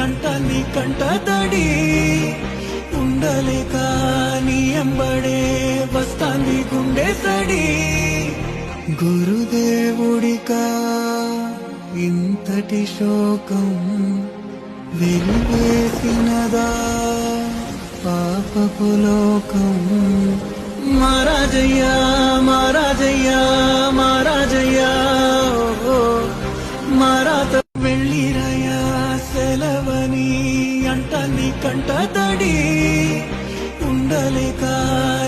అంటాన్ని కంట తడి ఉండలేక నీ ఎంబడే వస్తాంది గుండె సడి గురుదేవుడికా ఇంతటి శోకం వెలివేసినదా పాపపు లోకం మహారాజయ్యా మహారాజయ్యా మహారాజయ్యా మారాత వెళ్ళిరయా సెలవని అంటాన్ని కంట తడి ఉండలేక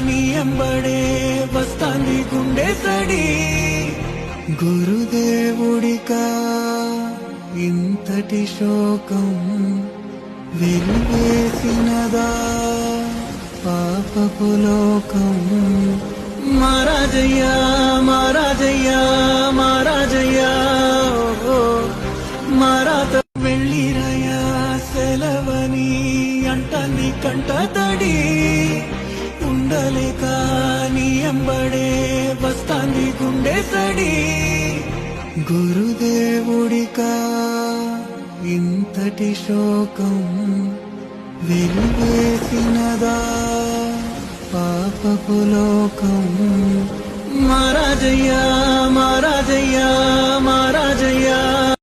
నీ ఎంబడే వస్తాంది గుండె సడి గురుదేవుడికా ఇంతటి శోకం వెలివేసినదా పాపపు లోకం మహారాజయ్యా మహారాజయ్యా మహారాజయ్యా మారాత వెళ్ళిరయా సెలవని అంటాన్ని కంట తడి ఉండలేక నీ ఎంబడే వస్తాంది గుండె సడి గురుదేవుడికా ఇంతటి శోకం వెలివేసినదా పాపపు లోకం మహారాజయ్యా మహారాజయ్యా మహారాజయ్యా